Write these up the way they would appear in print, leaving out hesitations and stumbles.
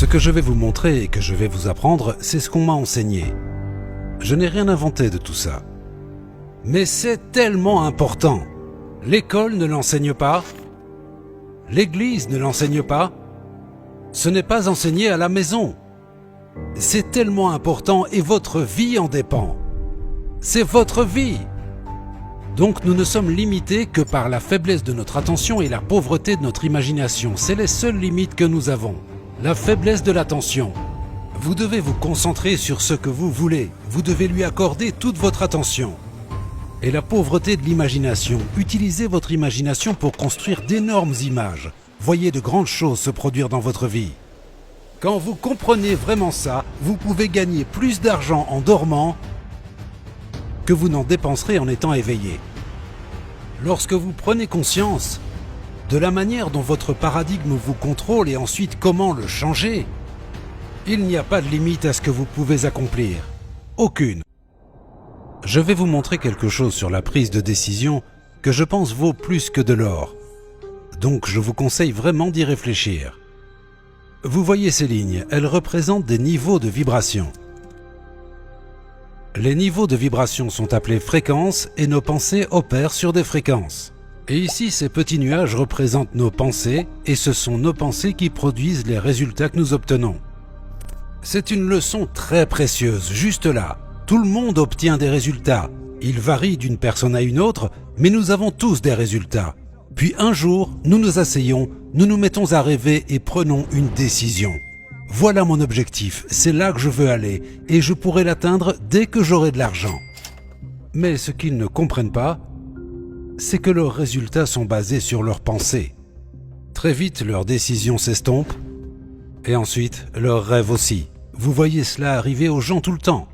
Ce que je vais vous montrer et que je vais vous apprendre, c'est ce qu'on m'a enseigné. Je n'ai rien inventé de tout ça. Mais c'est tellement important. L'école ne l'enseigne pas. L'église ne l'enseigne pas. Ce n'est pas enseigné à la maison. C'est tellement important et votre vie en dépend. C'est votre vie. Donc nous ne sommes limités que par la faiblesse de notre attention et la pauvreté de notre imagination. C'est les seules limites que nous avons. La faiblesse de l'attention. Vous devez vous concentrer sur ce que vous voulez. Vous devez lui accorder toute votre attention. Et la pauvreté de l'imagination. Utilisez votre imagination pour construire d'énormes images. Voyez de grandes choses se produire dans votre vie. Quand vous comprenez vraiment ça, vous pouvez gagner plus d'argent en dormant que vous n'en dépenserez en étant éveillé. Lorsque vous prenez conscience de la manière dont votre paradigme vous contrôle et ensuite comment le changer, il n'y a pas de limite à ce que vous pouvez accomplir. Aucune. Je vais vous montrer quelque chose sur la prise de décision que je pense vaut plus que de l'or. Donc je vous conseille vraiment d'y réfléchir. Vous voyez ces lignes, elles représentent des niveaux de vibration. Les niveaux de vibration sont appelés fréquences et nos pensées opèrent sur des fréquences. Et ici, ces petits nuages représentent nos pensées et ce sont nos pensées qui produisent les résultats que nous obtenons. C'est une leçon très précieuse, juste là. Tout le monde obtient des résultats. Ils varient d'une personne à une autre, mais nous avons tous des résultats. Puis un jour, nous nous asseyons, nous nous mettons à rêver et prenons une décision. Voilà mon objectif, c'est là que je veux aller, et je pourrai l'atteindre dès que j'aurai de l'argent. Mais ce qu'ils ne comprennent pas, c'est que leurs résultats sont basés sur leurs pensées. Très vite, leurs décisions s'estompent, et ensuite, leurs rêves aussi. Vous voyez cela arriver aux gens tout le temps.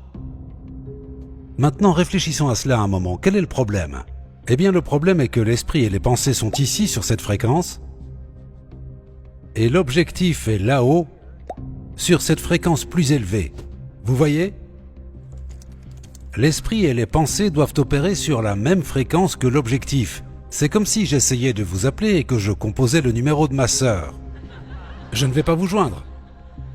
Maintenant, réfléchissons à cela un moment. Quel est le problème ? Eh bien, le problème est que l'esprit et les pensées sont ici, sur cette fréquence, et l'objectif est là-haut, sur cette fréquence plus élevée. Vous voyez ? L'esprit et les pensées doivent opérer sur la même fréquence que l'objectif. C'est comme si j'essayais de vous appeler et que je composais le numéro de ma sœur. Je ne vais pas vous joindre.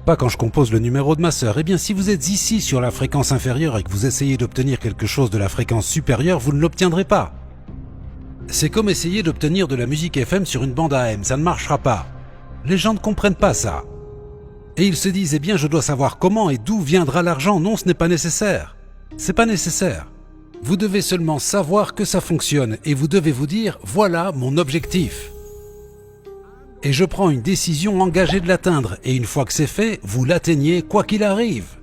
Pas quand je compose le numéro de ma sœur. Eh bien, si vous êtes ici sur la fréquence inférieure et que vous essayez d'obtenir quelque chose de la fréquence supérieure, vous ne l'obtiendrez pas. C'est comme essayer d'obtenir de la musique FM sur une bande AM, ça ne marchera pas. Les gens ne comprennent pas ça. Et ils se disent, eh bien, je dois savoir comment et d'où viendra l'argent. Non, ce n'est pas nécessaire. C'est pas nécessaire. Vous devez seulement savoir que ça fonctionne et vous devez vous dire, voilà mon objectif. Et je prends une décision engagée de l'atteindre. Et une fois que c'est fait, vous l'atteignez quoi qu'il arrive.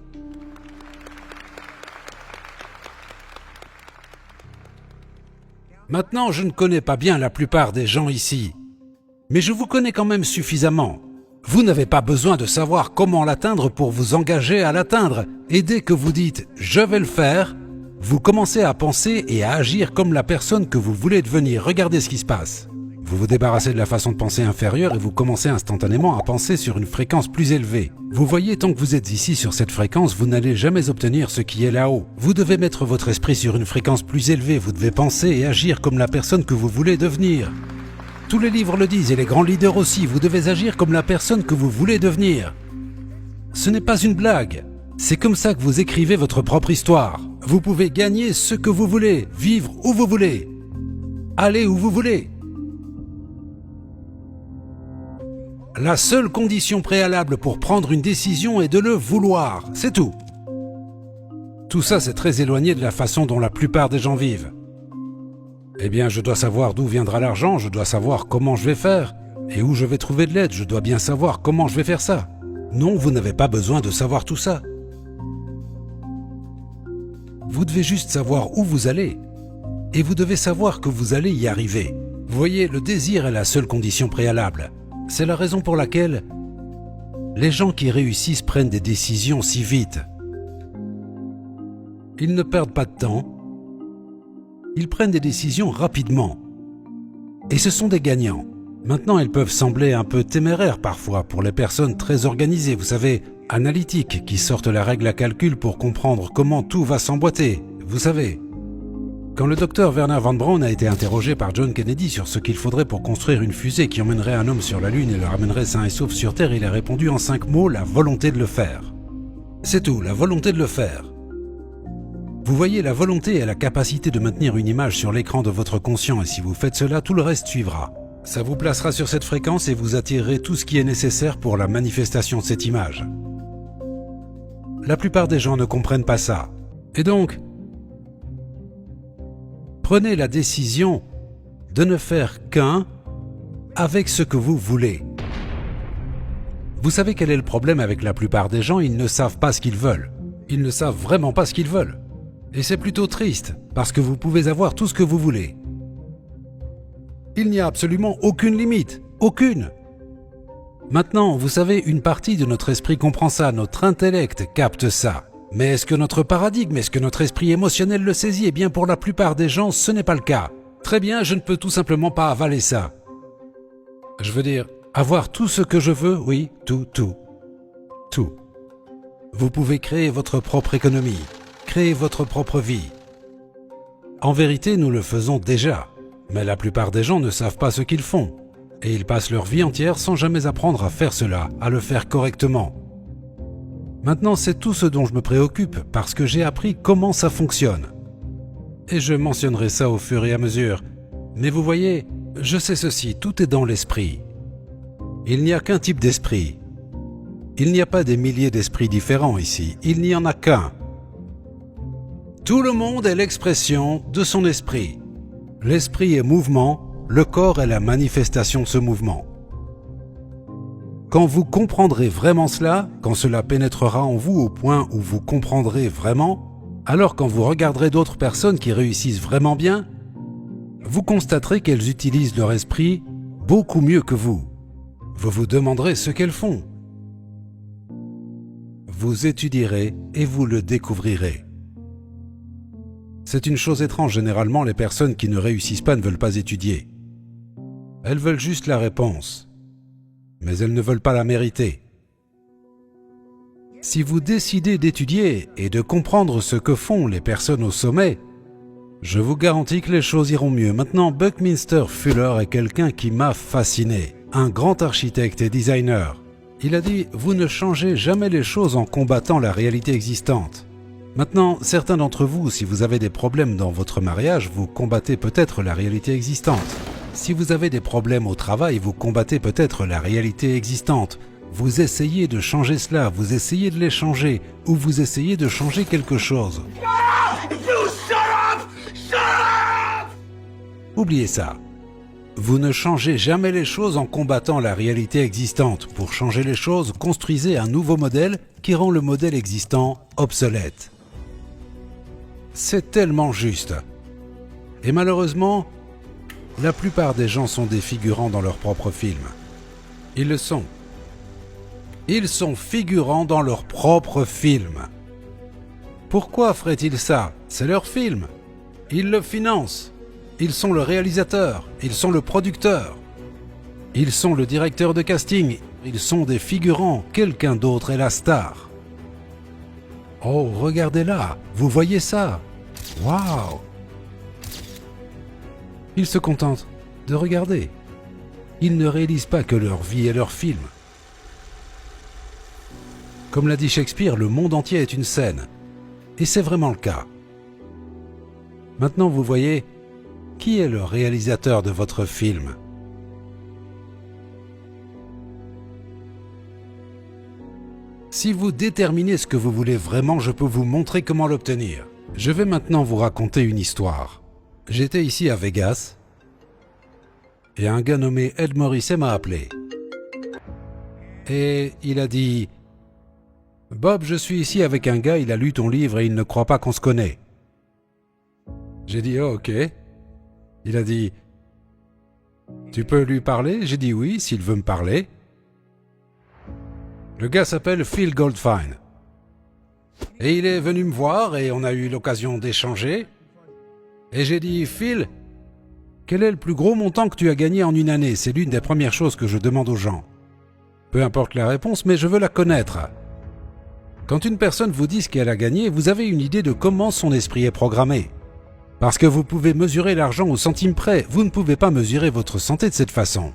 Maintenant, je ne connais pas bien la plupart des gens ici. Mais je vous connais quand même suffisamment. Vous n'avez pas besoin de savoir comment l'atteindre pour vous engager à l'atteindre. Et dès que vous dites « je vais le faire », vous commencez à penser et à agir comme la personne que vous voulez devenir. Regardez ce qui se passe. Vous vous débarrassez de la façon de penser inférieure et vous commencez instantanément à penser sur une fréquence plus élevée. Vous voyez, tant que vous êtes ici sur cette fréquence, vous n'allez jamais obtenir ce qui est là-haut. Vous devez mettre votre esprit sur une fréquence plus élevée. Vous devez penser et agir comme la personne que vous voulez devenir. Tous les livres le disent et les grands leaders aussi, vous devez agir comme la personne que vous voulez devenir. Ce n'est pas une blague. C'est comme ça que vous écrivez votre propre histoire. Vous pouvez gagner ce que vous voulez, vivre où vous voulez, aller où vous voulez. La seule condition préalable pour prendre une décision est de le vouloir, c'est tout. Tout ça, c'est très éloigné de la façon dont la plupart des gens vivent. Eh bien, je dois savoir d'où viendra l'argent, je dois savoir comment je vais faire, et où je vais trouver de l'aide, je dois bien savoir comment je vais faire ça. Non, vous n'avez pas besoin de savoir tout ça. Vous devez juste savoir où vous allez, et vous devez savoir que vous allez y arriver. Vous voyez, le désir est la seule condition préalable. C'est la raison pour laquelle les gens qui réussissent prennent des décisions si vite. Ils ne perdent pas de temps. Ils prennent des décisions rapidement. Et ce sont des gagnants. Maintenant, ils peuvent sembler un peu téméraires parfois pour les personnes très organisées, vous savez, analytiques, qui sortent la règle à calcul pour comprendre comment tout va s'emboîter, vous savez. Quand le docteur Werner von Braun a été interrogé par John Kennedy sur ce qu'il faudrait pour construire une fusée qui emmènerait un homme sur la Lune et le ramènerait sain et sauf sur Terre, il a répondu en 5 mots, la volonté de le faire. C'est tout, la volonté de le faire. Vous voyez, la volonté est la capacité de maintenir une image sur l'écran de votre conscient et si vous faites cela, tout le reste suivra. Ça vous placera sur cette fréquence et vous attirerez tout ce qui est nécessaire pour la manifestation de cette image. La plupart des gens ne comprennent pas ça. Et donc, prenez la décision de ne faire qu'un avec ce que vous voulez. Vous savez quel est le problème avec la plupart des gens? Ils ne savent pas ce qu'ils veulent. Ils ne savent vraiment pas ce qu'ils veulent. Et c'est plutôt triste, parce que vous pouvez avoir tout ce que vous voulez. Il n'y a absolument aucune limite. Aucune. Maintenant, vous savez, une partie de notre esprit comprend ça, notre intellect capte ça. Mais est-ce que notre paradigme, est-ce que notre esprit émotionnel le saisit? Eh bien, pour la plupart des gens, ce n'est pas le cas. Très bien, je ne peux tout simplement pas avaler ça. Je veux dire, avoir tout ce que je veux, oui, tout. Vous pouvez créer votre propre économie, créer votre propre vie. En vérité, nous le faisons déjà, mais la plupart des gens ne savent pas ce qu'ils font. Et ils passent leur vie entière sans jamais apprendre à faire cela, à le faire correctement. Maintenant, c'est tout ce dont je me préoccupe, parce que j'ai appris comment ça fonctionne. Et je mentionnerai ça au fur et à mesure. Mais vous voyez, je sais ceci, tout est dans l'esprit. Il n'y a qu'un type d'esprit. Il n'y a pas des milliers d'esprits différents ici, il n'y en a qu'un. Tout le monde est l'expression de son esprit. L'esprit est mouvement, le corps est la manifestation de ce mouvement. Quand vous comprendrez vraiment cela, quand cela pénétrera en vous au point où vous comprendrez vraiment, alors quand vous regarderez d'autres personnes qui réussissent vraiment bien, vous constaterez qu'elles utilisent leur esprit beaucoup mieux que vous. Vous vous demanderez ce qu'elles font. Vous étudierez et vous le découvrirez. C'est une chose étrange, généralement les personnes qui ne réussissent pas ne veulent pas étudier. Elles veulent juste la réponse, mais elles ne veulent pas la mériter. Si vous décidez d'étudier et de comprendre ce que font les personnes au sommet, je vous garantis que les choses iront mieux. Maintenant, Buckminster Fuller est quelqu'un qui m'a fasciné, un grand architecte et designer. Il a dit « Vous ne changez jamais les choses en combattant la réalité existante ». Maintenant, certains d'entre vous, si vous avez des problèmes dans votre mariage, vous combattez peut-être la réalité existante. Si vous avez des problèmes au travail, vous combattez peut-être la réalité existante. Vous essayez de changer cela, vous essayez de les changer, ou vous essayez de changer quelque chose. Oubliez ça. Vous ne changez jamais les choses en combattant la réalité existante. Pour changer les choses, construisez un nouveau modèle qui rend le modèle existant obsolète. C'est tellement juste. Et malheureusement, la plupart des gens sont des figurants dans leur propre film. Ils le sont. Ils sont figurants dans leur propre film. Pourquoi feraient-ils ça? C'est leur film. Ils le financent. Ils sont le réalisateur. Ils sont le producteur. Ils sont le directeur de casting. Ils sont des figurants. Quelqu'un d'autre est la star. Oh, regardez là. Vous voyez ça? Waouh! Ils se contentent de regarder. Ils ne réalisent pas que leur vie est leur film. Comme l'a dit Shakespeare, le monde entier est une scène. Et c'est vraiment le cas. Maintenant, vous voyez, qui est le réalisateur de votre film? Si vous déterminez ce que vous voulez vraiment, je peux vous montrer comment l'obtenir. Je vais maintenant vous raconter une histoire. J'étais ici à Vegas et un gars nommé Ed Morrissey m'a appelé. Et il a dit « Bob, je suis ici avec un gars, il a lu ton livre et il ne croit pas qu'on se connaît. » J'ai dit « Oh, ok. » Il a dit « Tu peux lui parler ?» J'ai dit « Oui, s'il veut me parler. » Le gars s'appelle Phil Goldfine. Et il est venu me voir et on a eu l'occasion d'échanger. Et j'ai dit « Phil, quel est le plus gros montant que tu as gagné en une année ?» C'est l'une des premières choses que je demande aux gens. Peu importe la réponse, mais je veux la connaître. Quand une personne vous dit ce qu'elle a gagné, vous avez une idée de comment son esprit est programmé. Parce que vous pouvez mesurer l'argent au centime près, vous ne pouvez pas mesurer votre santé de cette façon.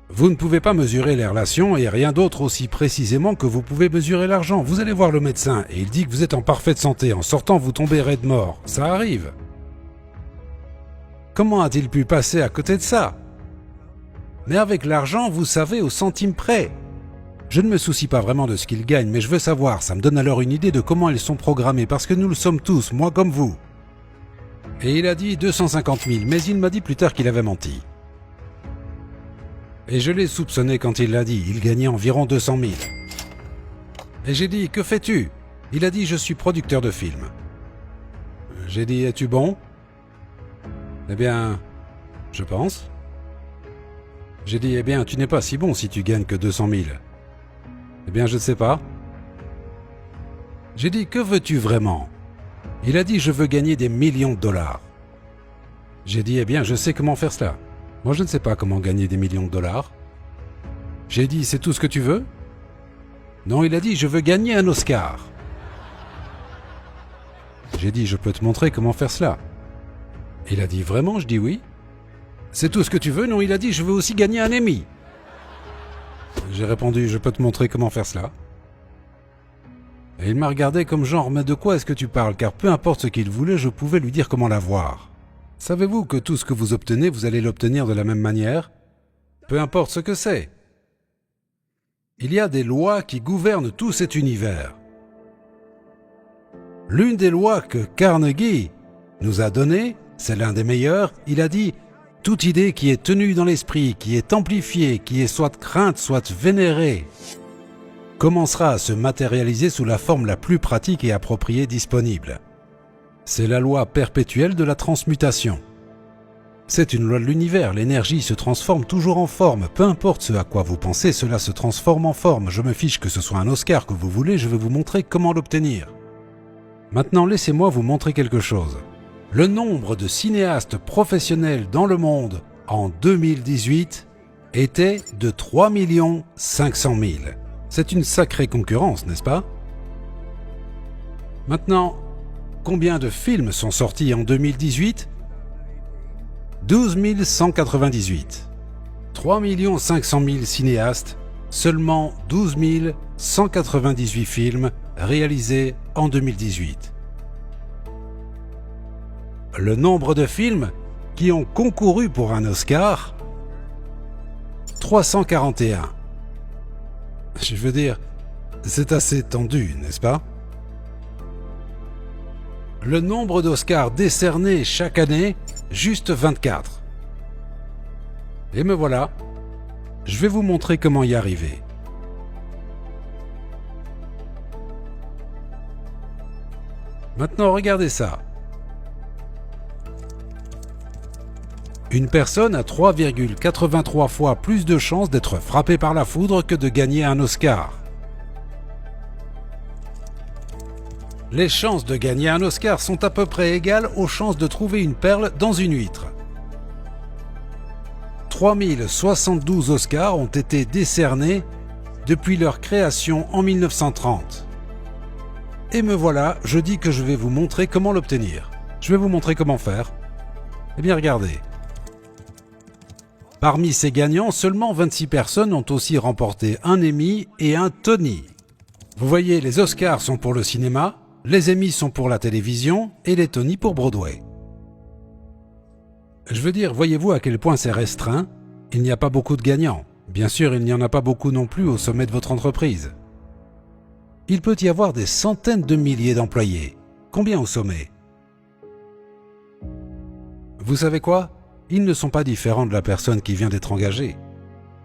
Vous ne pouvez pas mesurer les relations et rien d'autre aussi précisément que vous pouvez mesurer l'argent. Vous allez voir le médecin et il dit que vous êtes en parfaite santé. En sortant, vous tombez raide mort. Ça arrive. Comment a-t-il pu passer à côté de ça? Mais avec l'argent, vous savez au centime près. Je ne me soucie pas vraiment de ce qu'ils gagnent, mais je veux savoir. Ça me donne alors une idée de comment ils sont programmés, parce que nous le sommes tous, moi comme vous. Et il a dit 250 000, mais il m'a dit plus tard qu'il avait menti. Et je l'ai soupçonné quand il l'a dit, il gagnait environ 200 000. Et j'ai dit, que fais-tu? Il a dit, je suis producteur de films. J'ai dit, es-tu bon? Eh bien, je pense. J'ai dit, eh bien, tu n'es pas si bon si tu gagnes que 200 000. Eh bien, je ne sais pas. J'ai dit, que veux-tu vraiment? Il a dit, je veux gagner des millions de dollars. J'ai dit, eh bien, je sais comment faire cela. Moi, je ne sais pas comment gagner des millions de dollars. J'ai dit, c'est tout ce que tu veux? Non, il a dit, je veux gagner un Oscar. J'ai dit, je peux te montrer comment faire cela. Il a dit, vraiment? Je dis oui. C'est tout ce que tu veux? Non, il a dit, je veux aussi gagner un Emmy. J'ai répondu, je peux te montrer comment faire cela. Et il m'a regardé comme genre, mais de quoi est-ce que tu parles? Car peu importe ce qu'il voulait, je pouvais lui dire comment l'avoir. Savez-vous que tout ce que vous obtenez, vous allez l'obtenir de la même manière? Peu importe ce que c'est. Il y a des lois qui gouvernent tout cet univers. L'une des lois que Carnegie nous a données, c'est l'un des meilleurs, il a dit « Toute idée qui est tenue dans l'esprit, qui est amplifiée, qui est soit crainte, soit vénérée, commencera à se matérialiser sous la forme la plus pratique et appropriée disponible. » C'est la loi perpétuelle de la transmutation. C'est une loi de l'univers, l'énergie se transforme toujours en forme. Peu importe ce à quoi vous pensez, cela se transforme en forme. Je me fiche que ce soit un Oscar que vous voulez, je vais vous montrer comment l'obtenir. Maintenant, laissez-moi vous montrer quelque chose. Le nombre de cinéastes professionnels dans le monde en 2018 était de 3 500 000. C'est une sacrée concurrence, n'est-ce pas? Maintenant, combien de films sont sortis en 2018? 12 198. 3 500 000 cinéastes, seulement 12 198 films réalisés en 2018. Le nombre de films qui ont concouru pour un Oscar, 341. Je veux dire, c'est assez tendu, n'est-ce pas? Le nombre d'Oscars décernés chaque année, juste 24. Et me voilà, je vais vous montrer comment y arriver. Maintenant, regardez ça. Une personne a 3,83 fois plus de chances d'être frappée par la foudre que de gagner un Oscar. Les chances de gagner un Oscar sont à peu près égales aux chances de trouver une perle dans une huître. 3072 Oscars ont été décernés depuis leur création en 1930. Et me voilà, je dis que je vais vous montrer comment l'obtenir. Je vais vous montrer comment faire. Eh bien, regardez. Parmi ces gagnants, seulement 26 personnes ont aussi remporté un Emmy et un Tony. Vous voyez, les Oscars sont pour le cinéma, les Emmys sont pour la télévision et les Tony pour Broadway. Je veux dire, voyez-vous à quel point c'est restreint? Il n'y a pas beaucoup de gagnants. Bien sûr, il n'y en a pas beaucoup non plus au sommet de votre entreprise. Il peut y avoir des centaines de milliers d'employés. Combien au sommet? Vous savez quoi? Ils ne sont pas différents de la personne qui vient d'être engagée.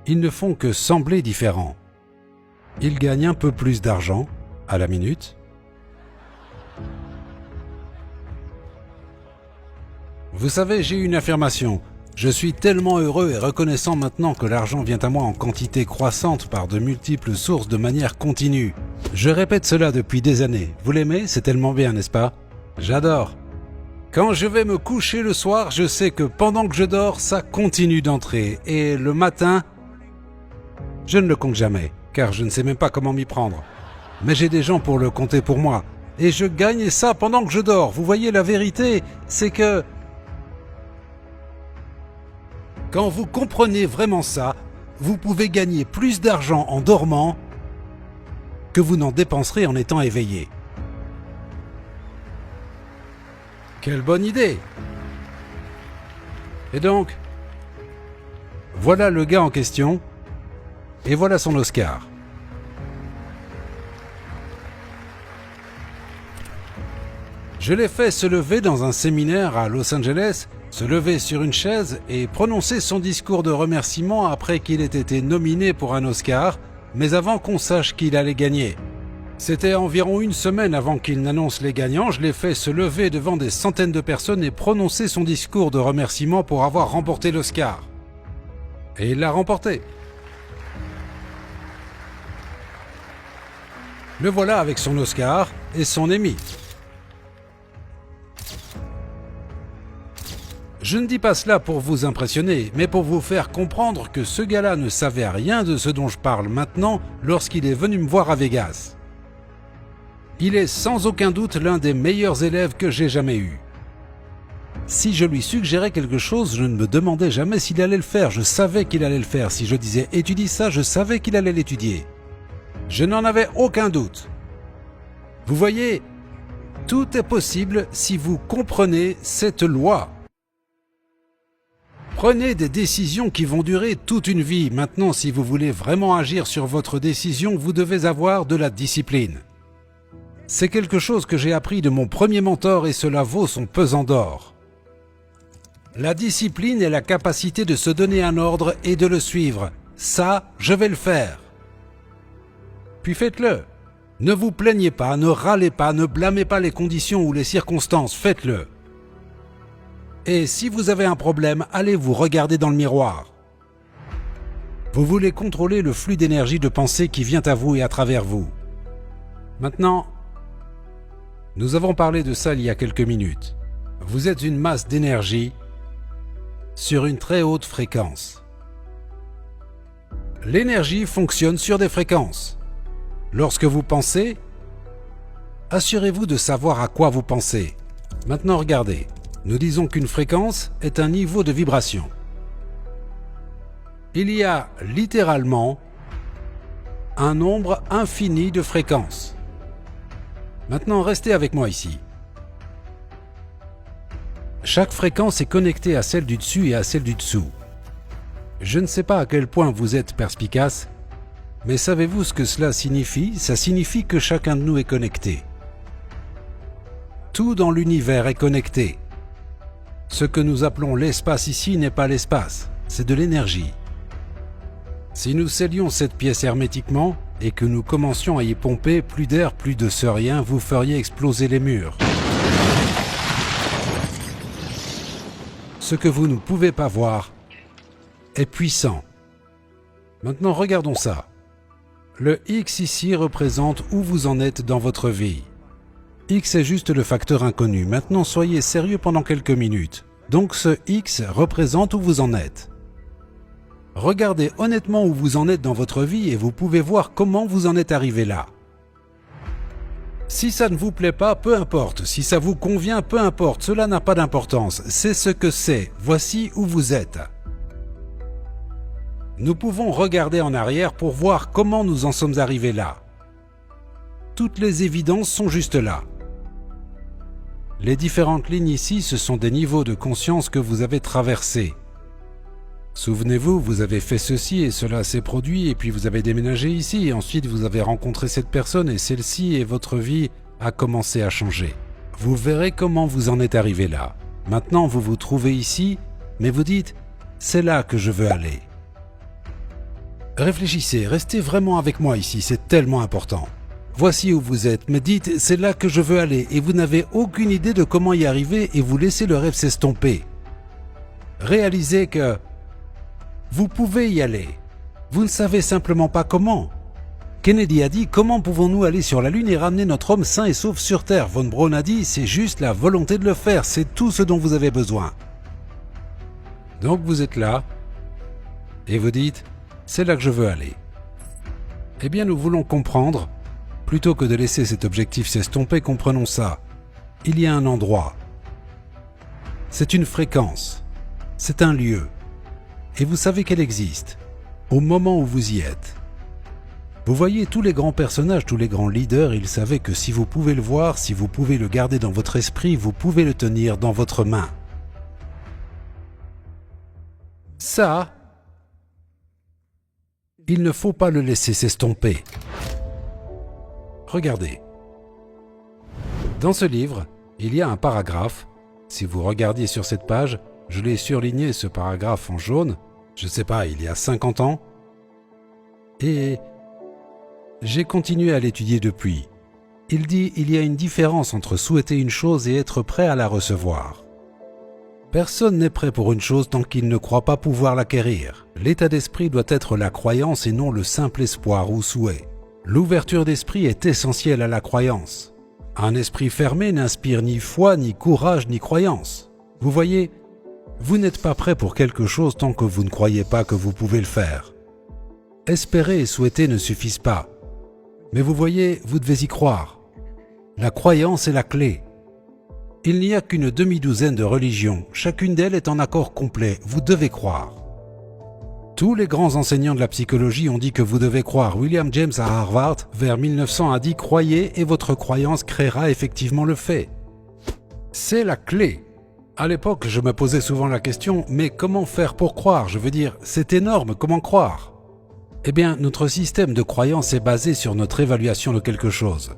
Ils ne font que sembler différents. Ils gagnent un peu plus d'argent à la minute. Vous savez, j'ai une affirmation. Je suis tellement heureux et reconnaissant maintenant que l'argent vient à moi en quantité croissante par de multiples sources de manière continue. Je répète cela depuis des années. Vous l'aimez? C'est tellement bien, n'est-ce pas? J'adore. Quand je vais me coucher le soir, je sais que pendant que je dors, ça continue d'entrer. Et le matin, je ne le compte jamais, car je ne sais même pas comment m'y prendre. Mais j'ai des gens pour le compter pour moi. Et je gagne ça pendant que je dors. Vous voyez, la vérité, c'est que Quand vous comprenez vraiment ça, vous pouvez gagner plus d'argent en dormant que vous n'en dépenserez en étant éveillé. Quelle bonne idée! Et donc, voilà le gars en question, et voilà son Oscar. Je l'ai fait se lever dans un séminaire à Los Angeles, se lever sur une chaise et prononcer son discours de remerciement après qu'il ait été nominé pour un Oscar, mais avant qu'on sache qu'il allait gagner. C'était environ une semaine avant qu'il n'annonce les gagnants, je l'ai fait se lever devant des centaines de personnes et prononcer son discours de remerciement pour avoir remporté l'Oscar. Et il l'a remporté. Le voilà avec son Oscar et son Emmy. Je ne dis pas cela pour vous impressionner, mais pour vous faire comprendre que ce gars-là ne savait rien de ce dont je parle maintenant lorsqu'il est venu me voir à Vegas. Il est sans aucun doute l'un des meilleurs élèves que j'ai jamais eus. Si je lui suggérais quelque chose, je ne me demandais jamais s'il allait le faire, je savais qu'il allait le faire. Si je disais « étudie ça », je savais qu'il allait l'étudier. Je n'en avais aucun doute. Vous voyez, tout est possible si vous comprenez cette loi. Prenez des décisions qui vont durer toute une vie. Maintenant, si vous voulez vraiment agir sur votre décision, vous devez avoir de la discipline. C'est quelque chose que j'ai appris de mon premier mentor et cela vaut son pesant d'or. La discipline est la capacité de se donner un ordre et de le suivre. Ça, je vais le faire. Puis faites-le. Ne vous plaignez pas, ne râlez pas, ne blâmez pas les conditions ou les circonstances, faites-le. Et si vous avez un problème, allez vous regarder dans le miroir. Vous voulez contrôler le flux d'énergie de pensée qui vient à vous et à travers vous. Maintenant, nous avons parlé de ça il y a quelques minutes. Vous êtes une masse d'énergie sur une très haute fréquence. L'énergie fonctionne sur des fréquences. Lorsque vous pensez, assurez-vous de savoir à quoi vous pensez. Maintenant, regardez. Nous disons qu'une fréquence est un niveau de vibration. Il y a littéralement un nombre infini de fréquences. Maintenant, restez avec moi ici. Chaque fréquence est connectée à celle du dessus et à celle du dessous. Je ne sais pas à quel point vous êtes perspicace, mais savez-vous ce que cela signifie? Ça signifie que chacun de nous est connecté. Tout dans l'univers est connecté. Ce que nous appelons l'espace ici n'est pas l'espace, c'est de l'énergie. Si nous scellions cette pièce hermétiquement et que nous commencions à y pomper plus d'air, plus de ce rien, vous feriez exploser les murs. Ce que vous ne pouvez pas voir est puissant. Maintenant, regardons ça. Le X ici représente où vous en êtes dans votre vie. X est juste le facteur inconnu. Maintenant, soyez sérieux pendant quelques minutes. Donc, ce X représente où vous en êtes. Regardez honnêtement où vous en êtes dans votre vie et vous pouvez voir comment vous en êtes arrivé là. Si ça ne vous plaît pas, peu importe. Si ça vous convient, peu importe. Cela n'a pas d'importance. C'est ce que c'est. Voici où vous êtes. Nous pouvons regarder en arrière pour voir comment nous en sommes arrivés là. Toutes les évidences sont juste là. Les différentes lignes ici, ce sont des niveaux de conscience que vous avez traversés. Souvenez-vous, vous avez fait ceci et cela s'est produit et puis vous avez déménagé ici et ensuite vous avez rencontré cette personne et celle-ci et votre vie a commencé à changer. Vous verrez comment vous en êtes arrivé là. Maintenant, vous vous trouvez ici, mais vous dites « c'est là que je veux aller ». Réfléchissez, restez vraiment avec moi ici, c'est tellement important. Voici où vous êtes, mais dites « c'est là que je veux aller » et vous n'avez aucune idée de comment y arriver et vous laissez le rêve s'estomper. Réalisez que vous pouvez y aller. Vous ne savez simplement pas comment. Kennedy a dit « Comment pouvons-nous aller sur la Lune et ramener notre homme sain et sauf sur Terre ?» Von Braun a dit « C'est juste la volonté de le faire, c'est tout ce dont vous avez besoin. » Donc vous êtes là et vous dites « C'est là que je veux aller. » Eh bien nous voulons comprendre. Plutôt que de laisser cet objectif s'estomper, comprenons ça. Il y a un endroit. C'est une fréquence. C'est un lieu. et vous savez qu'elle existe, au moment où vous y êtes. Vous voyez, tous les grands personnages, tous les grands leaders, ils savaient que si vous pouvez le voir, si vous pouvez le garder dans votre esprit, vous pouvez le tenir dans votre main. Ça, il ne faut pas le laisser s'estomper. Regardez. Dans ce livre, il y a un paragraphe. Si vous regardiez sur cette page, je l'ai surligné ce paragraphe en jaune, je ne sais pas, il y a 50 ans. Et j'ai continué à l'étudier depuis. Il dit il y a une différence entre souhaiter une chose et être prêt à la recevoir. Personne n'est prêt pour une chose tant qu'il ne croit pas pouvoir l'acquérir. L'état d'esprit doit être la croyance et non le simple espoir ou souhait. L'ouverture d'esprit est essentielle à la croyance. Un esprit fermé n'inspire ni foi, ni courage, ni croyance. Vous voyez, vous n'êtes pas prêt pour quelque chose tant que vous ne croyez pas que vous pouvez le faire. Espérer et souhaiter ne suffisent pas. Mais vous voyez, vous devez y croire. La croyance est la clé. Il n'y a qu'une demi-douzaine de religions, chacune d'elles est en accord complet, vous devez croire. Tous les grands enseignants de la psychologie ont dit que vous devez croire. William James à Harvard, vers 1900, a dit « Croyez et votre croyance créera effectivement le fait ». C'est la clé. À l'époque, je me posais souvent la question « Mais comment faire pour croire ?» Je veux dire, c'est énorme, comment croire ? Eh bien, notre système de croyance est basé sur notre évaluation de quelque chose.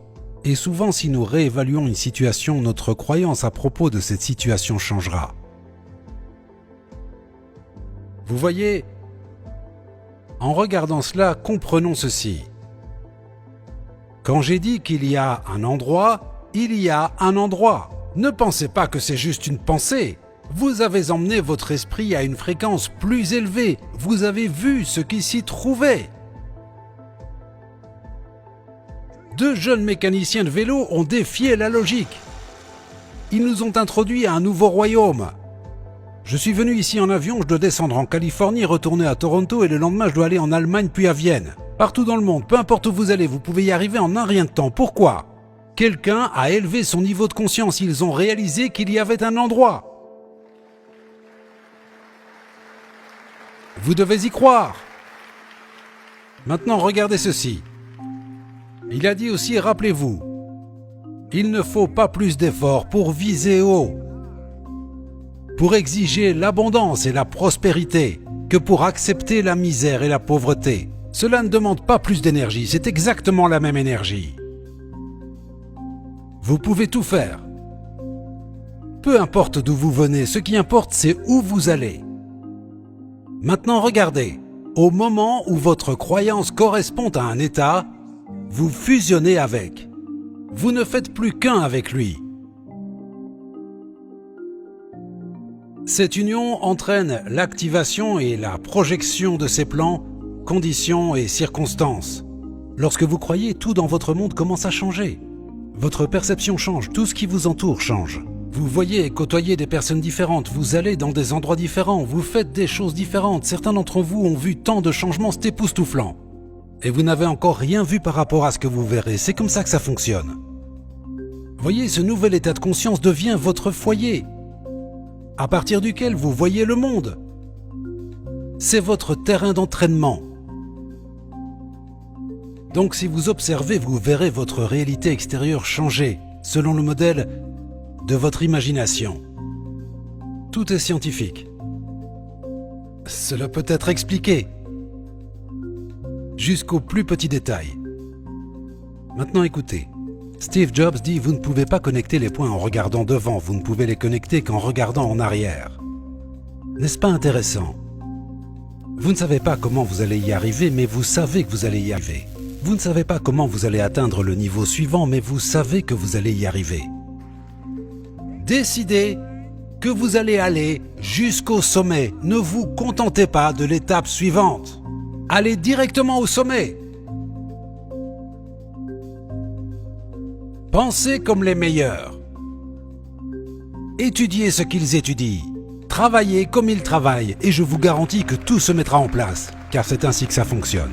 Et souvent, si nous réévaluons une situation, notre croyance à propos de cette situation changera. Vous voyez, en regardant cela, comprenons ceci. Quand j'ai dit qu'il y a un endroit, il y a un endroit. Ne pensez pas que c'est juste une pensée. Vous avez emmené votre esprit à une fréquence plus élevée. Vous avez vu ce qui s'y trouvait. Deux jeunes mécaniciens de vélo ont défié la logique. Ils nous ont introduits à un nouveau royaume. Je suis venu ici en avion, je dois descendre en Californie, retourner à Toronto et le lendemain je dois aller en Allemagne puis à Vienne. Partout dans le monde, peu importe où vous allez, vous pouvez y arriver en un rien de temps. Pourquoi ? Quelqu'un a élevé son niveau de conscience, ils ont réalisé qu'il y avait un endroit. Vous devez y croire. Maintenant, regardez ceci. Il a dit aussi, rappelez-vous, il ne faut pas plus d'efforts pour viser haut, pour exiger l'abondance et la prospérité, que pour accepter la misère et la pauvreté. Cela ne demande pas plus d'énergie, c'est exactement la même énergie. Vous pouvez tout faire. Peu importe d'où vous venez, ce qui importe, c'est où vous allez. Maintenant, regardez. Au moment où votre croyance correspond à un état, vous fusionnez avec. Vous ne faites plus qu'un avec lui. Cette union entraîne l'activation et la projection de ses plans, conditions et circonstances. Lorsque vous croyez, tout dans votre monde commence à changer. Votre perception change, tout ce qui vous entoure change. Vous voyez et côtoyez des personnes différentes, vous allez dans des endroits différents, vous faites des choses différentes. Certains d'entre vous ont vu tant de changements, c'est époustouflant. Et vous n'avez encore rien vu par rapport à ce que vous verrez. C'est comme ça que ça fonctionne. Voyez, ce nouvel état de conscience devient votre foyer, à partir duquel vous voyez le monde. C'est votre terrain d'entraînement. Donc si vous observez, vous verrez votre réalité extérieure changer, selon le modèle de votre imagination. Tout est scientifique. Cela peut être expliqué jusqu'au plus petit détail. Maintenant écoutez, Steve Jobs dit « Vous ne pouvez pas connecter les points en regardant devant, vous ne pouvez les connecter qu'en regardant en arrière. » N'est-ce pas intéressant? Vous ne savez pas comment vous allez y arriver, mais vous savez que vous allez y arriver. Vous ne savez pas comment vous allez atteindre le niveau suivant, mais vous savez que vous allez y arriver. Décidez que vous allez aller jusqu'au sommet. Ne vous contentez pas de l'étape suivante. Allez directement au sommet. Pensez comme les meilleurs. Étudiez ce qu'ils étudient. Travaillez comme ils travaillent et je vous garantis que tout se mettra en place, car c'est ainsi que ça fonctionne.